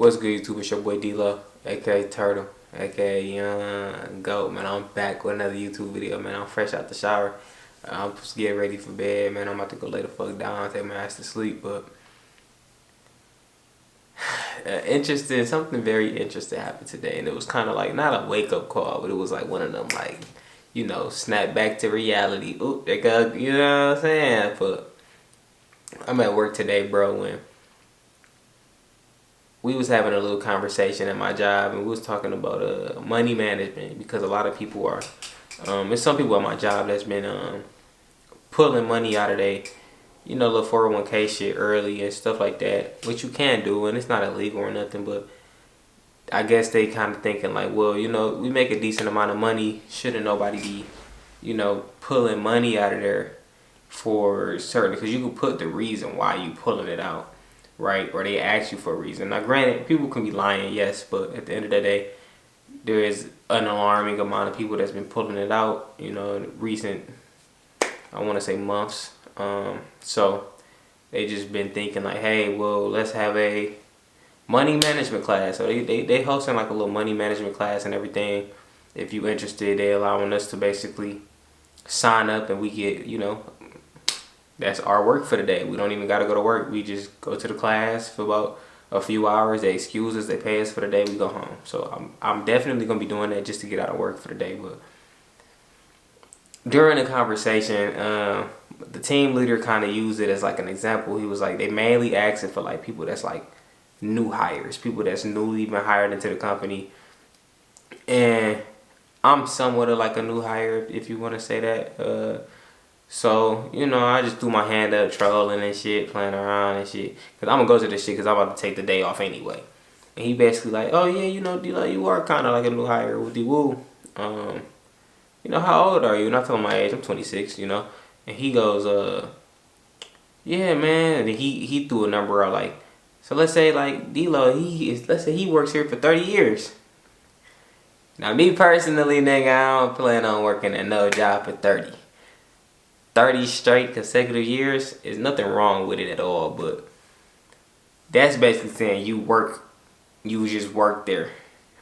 What's good, YouTube? It's your boy D-Lo, aka Turtle, aka Young Goat, man. I'm back with another YouTube video, man. I'm fresh out the shower. I'm just getting ready for bed, man. I'm about to go lay the fuck down, take my ass to sleep, but something very interesting happened today, and it was kind of like, not a wake-up call, but it was like one of them, like, snap back to reality. Oop, there go, you know what I'm saying? But I'm at work today, bro, and we was having a little conversation at my job, and we was talking about money management, because a lot of people are there's some people at my job that's been pulling money out of their little 401k shit early and stuff like that, which you can do, and it's not illegal or nothing, but I guess they kind of thinking like, well, we make a decent amount of money, shouldn't nobody be pulling money out of there for certain, because you can put the reason why you pulling it out, right? Or they ask you for a reason. Now, granted, people can be lying, yes, but at the end of the day, there is an alarming amount of people that's been pulling it out, in recent, I want to say, months. So they just been thinking like, hey, well, let's have a money management class. So they hosting like a little money management class and everything. If you interested, they allowing us to basically sign up, and we get, that's our work for the day. We don't even got to go to work. We just go to the class for about a few hours. They excuse us. They pay us for the day. We go home. So I'm definitely going to be doing that just to get out of work for the day. But during the conversation, the team leader kind of used it as like an example. He was like, they mainly asking for like people that's like new hires, people that's newly been hired into the company. And I'm somewhat of like a new hire, if you want to say that. So, I just threw my hand up, trolling and shit, playing around and shit. Because I'm going to go to this shit because I'm about to take the day off anyway. And he basically like, oh, yeah, D-Lo, you are kind of like a new hire with the woo. How old are you? And I told him my age. I'm 26, And he goes, yeah, man. And he threw a number out like, so let's say like D-Lo, let's say he works here for 30 years. Now, me personally, nigga, I don't plan on working at no job for 30 straight consecutive years. There's nothing wrong with it at all, but that's basically saying you just work there.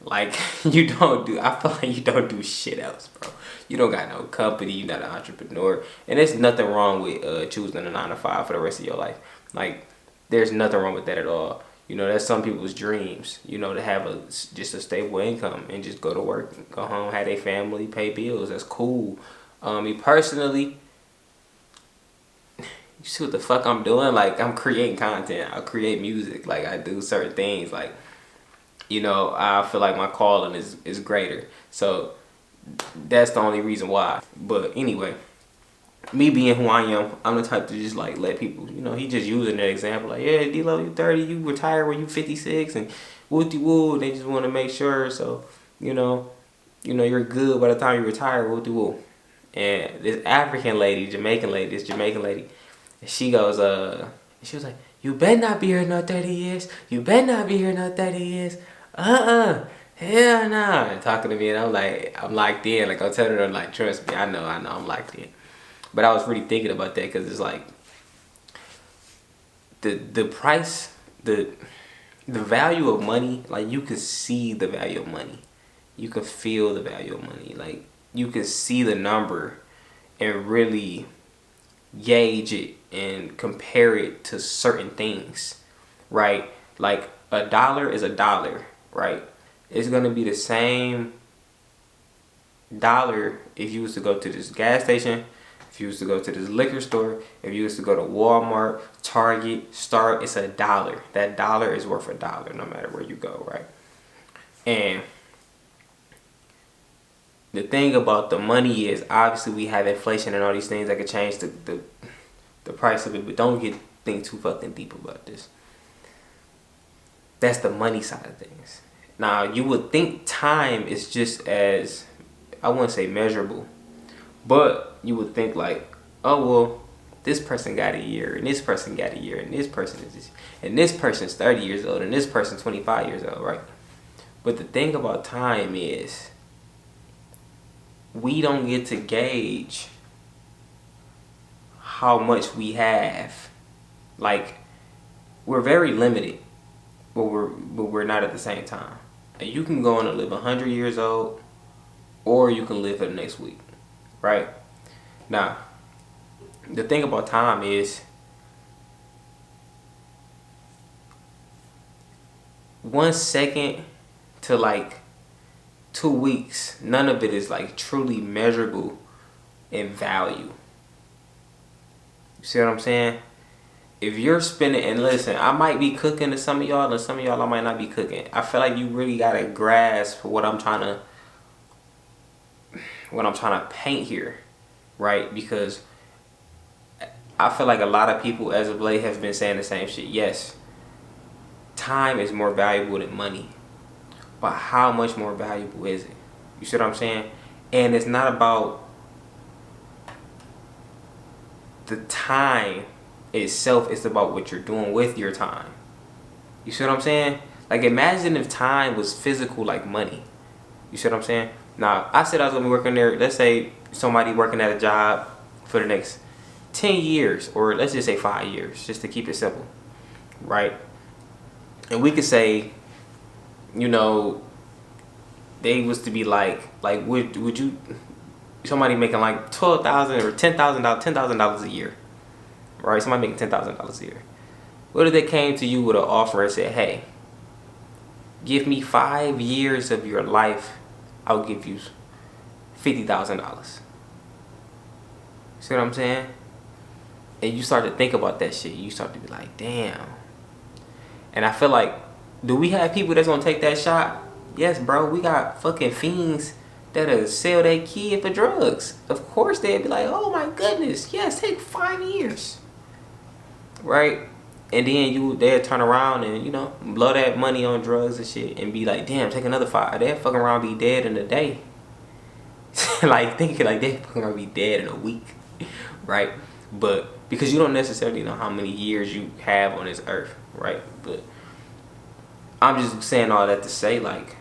Like, I feel like you don't do shit else, bro. You don't got no company, you're not an entrepreneur. And there's nothing wrong with choosing a 9 to 5 for the rest of your life. Like, there's nothing wrong with that at all. That's some people's dreams, to have just a stable income and just go to work, go home, have their family, pay bills. That's cool. Me personally, you see what the fuck I'm doing? Like, I'm creating content. I create music. Like, I do certain things. Like, I feel like my calling is greater. So that's the only reason why. But anyway, me being who I am, I'm the type to just like let people, he just using that example. Like, yeah, D-Lo, you 30, you retire when you 56, and woo-de-woo. They just want to make sure. So, you're good by the time you retire, woo-de-woo. And this Jamaican lady, she goes, she was like, you better not be here no 30 years. You better not be here no 30 years. Hell nah. And talking to me, and I'm locked in. Like, I'm telling her, like, trust me, I know, I'm locked in. But I was really thinking about that, because it's like, the price, the value of money, like, you can see the value of money. You can feel the value of money. Like, you can see the number and really gauge it and compare it to certain things, right? Like, a dollar is a dollar, right? It's gonna be the same dollar if you was to go to this gas station, if you was to go to this liquor store, if you was to go to Walmart, Target, Star. It's a dollar. That dollar is worth a dollar no matter where you go, right? And the thing about the money is, obviously, we have inflation and all these things that could change the price of it, but don't think too fucking deep about this. That's the money side of things. Now, you would think time is just as, I wouldn't say measurable, but you would think like, oh, well, this person got a year, and this person got a year, and this person is this, and this person's 30 years old, and this person's 25 years old, right? But the thing about time is, we don't get to gauge how much we have. Like, we're very limited. but we're not at the same time. And you can go on and live 100 years old, or you can live for the next week, right? Now, the thing about time is, 1 second to like 2 weeks, none of it is like truly measurable in value. You see what I'm saying? If you're spending, and listen, I might be cooking to some of y'all, and some of y'all I might not be cooking. I feel like you really gotta grasp what I'm trying to paint here, right? Because I feel like a lot of people as of late have been saying the same shit. Yes, time is more valuable than money, but how much more valuable is it? You see what I'm saying? And it's not about the time itself, it's about what you're doing with your time. You see what I'm saying? Like, imagine if time was physical like money. You see what I'm saying? Now, I said I was gonna be working there. Let's say somebody working at a job for the next 10 years, or let's just say 5 years, just to keep it simple, right? And we could say, you know, they was to be like would you, somebody making like $12,000 or $10,000 a year, right? Somebody making $10,000 a year. What if they came to you with an offer and said, hey, give me 5 years of your life, I'll give you $50,000. See what I'm saying? And you start to think about that shit. You start to be like, damn. And I feel like, do we have people that's gonna take that shot? Yes, bro. We got fucking fiends that'll sell their kid for drugs. Of course they'd be like, oh my goodness, yes, take 5 years. Right? And then they'll turn around and, you know, blow that money on drugs and shit and be like, damn, take another 5. They'll fucking around be dead in a day. Like, thinking like they fucking around be dead in a week. Right? But because you don't necessarily know how many years you have on this earth, right? But I'm just saying all that to say, like,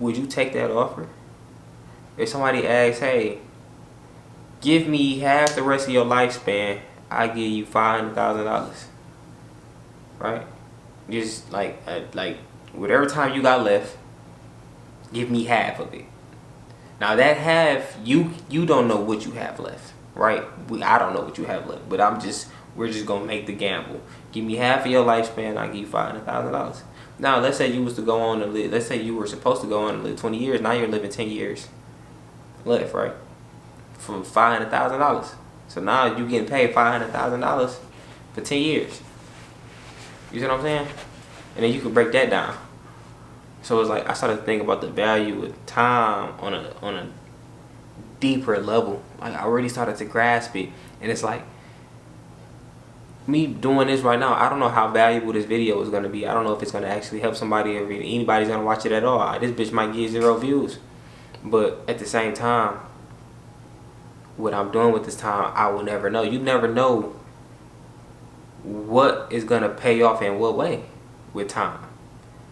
would you take that offer? If somebody asks, hey, give me half the rest of your lifespan, I give you $500,000, right? Just like whatever time you got left, give me half of it. Now that half, you don't know what you have left, right? I don't know what you have left, but we're just gonna make the gamble. Give me half of your lifespan, I give you $500,000. Now let's say you was to go on to live. Let's say you were supposed to go on and live 20 years. Now you're living 10 years left, right? For $500,000. So now you getting paid $500,000 for 10 years. You see what I'm saying? And then you can break that down. So it's like I started to think about the value of time on a deeper level. Like, I already started to grasp it, and it's like me doing this right now. I don't know how valuable this video is gonna be. I don't know if it's gonna actually help somebody, or if anybody's gonna watch it at all. This bitch might get 0 views, but at the same time, what I'm doing with this time, I will never know. You never know what is gonna pay off in what way with time,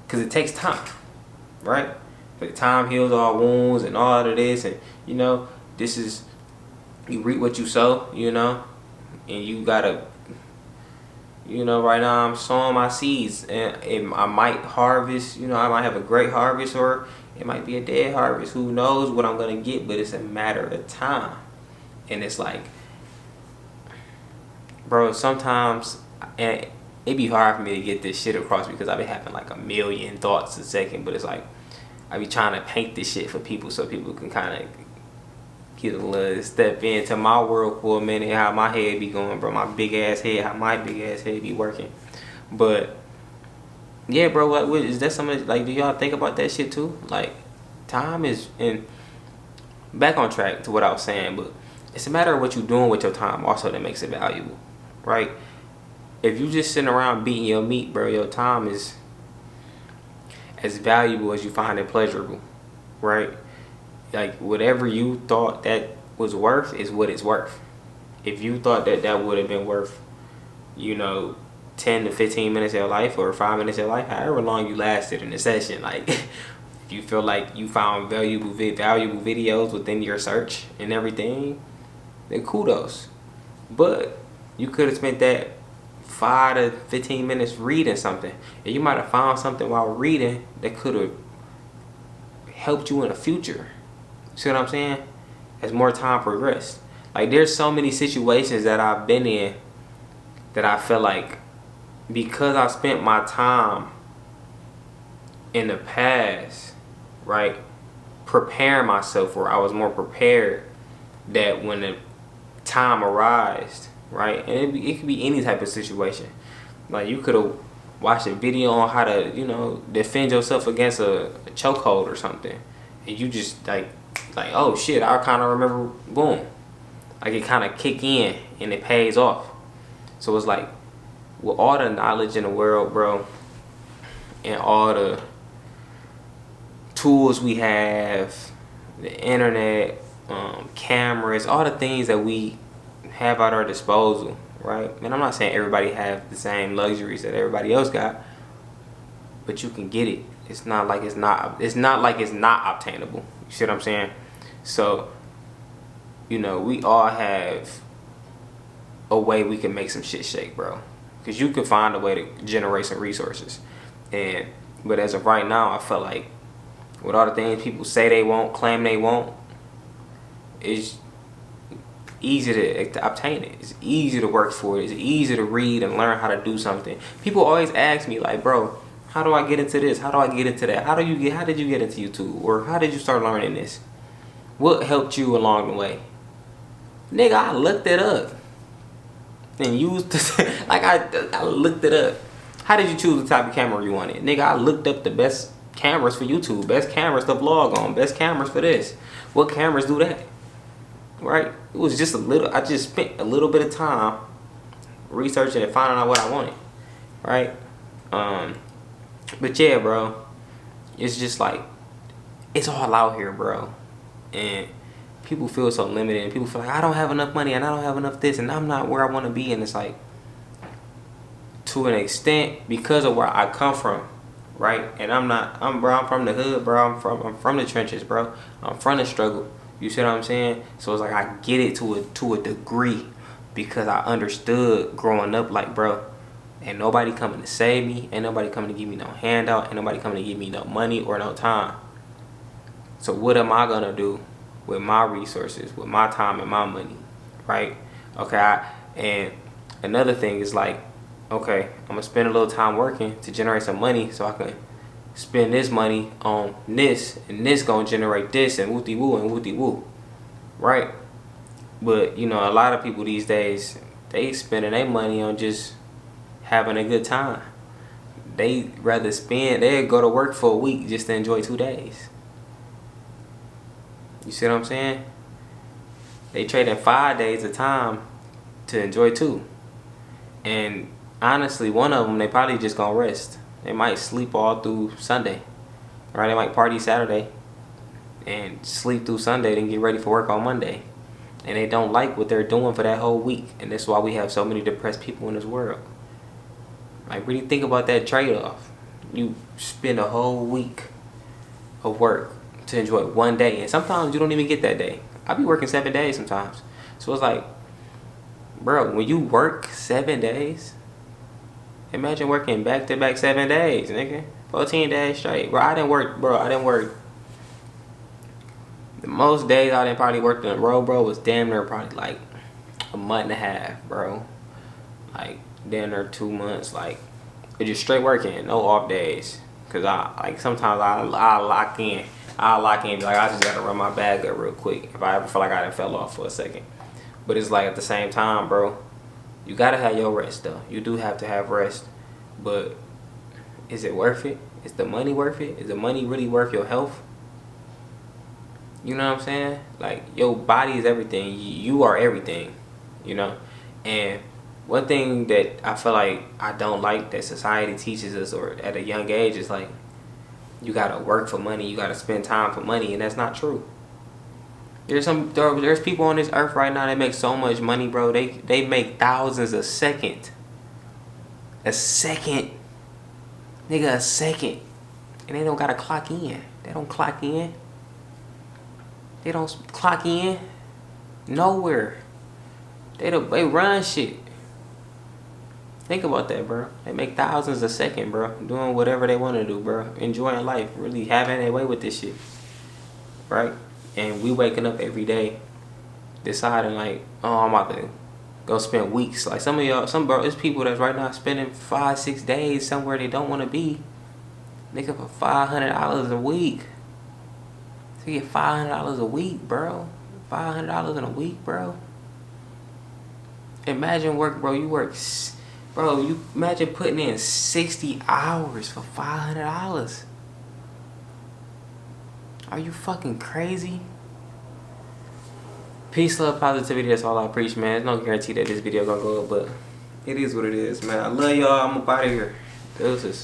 because it takes time, right? But time heals all wounds and all of this, and you know, this is, you reap what you sow, you know, and you gotta, you know, right now I'm sowing my seeds, and I might harvest, you know, I might have a great harvest, or it might be a dead harvest. Who knows what I'm gonna get, but it's a matter of time. And it's like, bro, sometimes, and it be hard for me to get this shit across because I be having like a million thoughts a second, but it's like I be trying to paint this shit for people so people can kind of get a little step into my world for a minute, how my head be going, bro, my big ass head, how my big ass head be working. But yeah, bro, what is that something, like, do y'all think about that shit too? Like, time is, and back on track to what I was saying, but it's a matter of what you're doing with your time also that makes it valuable, right? If you just sitting around beating your meat, bro, your time is as valuable as you find it pleasurable, right? Like, whatever you thought that was worth is what it's worth. If you thought that would have been worth, you know, 10 to 15 minutes of your life, or 5 minutes of your life, however long you lasted in the session, like, if you feel like you found valuable videos within your search and everything, then kudos. But you could have spent that 5 to 15 minutes reading something, and you might have found something while reading that could have helped you in the future. See what I'm saying? As more time progressed, like there's so many situations that I've been in that I feel like because I spent my time in the past, right, preparing myself, or I was more prepared, that when the time arrived, right, and it could be any type of situation. Like you could have watched a video on how to, you know, defend yourself against a chokehold or something, and you just like oh shit, I kind of remember, boom, like it kind of kick in and it pays off. So it's like with all the knowledge in the world, bro, and all the tools we have, the internet, cameras, all the things that we have at our disposal, right? And I'm not saying everybody have the same luxuries that everybody else got, but you can get it. It's not like it's not obtainable. You see what I'm saying? So, you know, we all have a way we can make some shit shake, bro. Because you can find a way to generate some resources. But as of right now, I feel like with all the things people say they won't, claim they won't, it's easy to obtain it. It's easy to work for it. It's easy to read and learn how to do something. People always ask me like, bro, how do I get into this? How do I get into that? How did you get into YouTube? Or how did you start learning this? What helped you along the way? Nigga, I looked it up and used this. Like I looked it up. How did you choose the type of camera you wanted? Nigga, I looked up the best cameras for YouTube, best cameras to vlog on, best cameras for this. What cameras do that? Right? It was just I just spent a little bit of time researching and finding out what I wanted. Right? But yeah, bro, it's just like, it's all out here, bro. And people feel so limited, and people feel like, I don't have enough money, and I don't have enough this, and I'm not where I want to be. And it's like, to an extent, because of where I come from, right? And I'm from the hood, bro. I'm from the trenches, bro. I'm from the struggle. You see what I'm saying? So it's like I get it to a degree, because I understood growing up, like, bro, ain't nobody coming to save me, ain't nobody coming to give me no handout, ain't nobody coming to give me no money or no time. So what am I gonna do with my resources, with my time and my money, right? Okay, and another thing is like, okay, I'm gonna spend a little time working to generate some money so I can spend this money on this, and this gonna generate this, and wooty woo and wooty woo, right? But you know, a lot of people these days, they spending their money on just having a good time. They go to work for a week just to enjoy 2 days. You see what I'm saying? They trading 5 days of time to enjoy 2. And honestly, one of them, they probably just gonna rest. They might sleep all through Sunday. Right? They might party Saturday and sleep through Sunday, then get ready for work on Monday. And they don't like what they're doing for that whole week. And that's why we have so many depressed people in this world. Like, really think about that trade-off. You spend a whole week of work to enjoy 1 day, and sometimes you don't even get that day. I be working 7 days sometimes. So it's like, bro, when you work 7 days, imagine working back-to-back 7 days, nigga. 14 days straight. Bro, I didn't work. The most days I didn't probably work in a row, bro, was damn near probably like a month and a half, bro. Like, damn near 2 months. Like, it's just straight working, no off days. Cause sometimes I lock in. Be like, I just gotta run my bag up real quick if I ever feel like I done fell off for a second. But it's like, at the same time, bro, you gotta have your rest though. You do have to have rest. But is it worth it? Is the money worth it? Is the money really worth your health? You know what I'm saying? Like, your body is everything. You are everything, you know? And one thing that I feel like I don't like that society teaches us, or at a young age, is like, you gotta work for money, you gotta spend time for money, and that's not true. There's people on this earth right now that make so much money, bro. They make thousands a second. A second. Nigga, a second. And they don't gotta clock in. They don't clock in. They don't clock in nowhere. They run shit. Think about that, bro. They make thousands a second, bro. Doing whatever they want to do, bro. Enjoying life. Really having their way with this shit. Right? And we waking up every day deciding like, oh, I'm about to go spend weeks. Like some of y'all, it's people that's right now spending 5-6 days somewhere they don't want to be. Nigga, for $500 a week. So you get $500 a week, bro. $500 in a week, bro. Imagine work, bro. Bro, you imagine putting in 60 hours for $500. Are you fucking crazy? Peace, love, positivity. That's all I preach, man. There's no guarantee that this video gonna go up, but it is what it is, man. I love y'all. I'm up out of here. Deuces.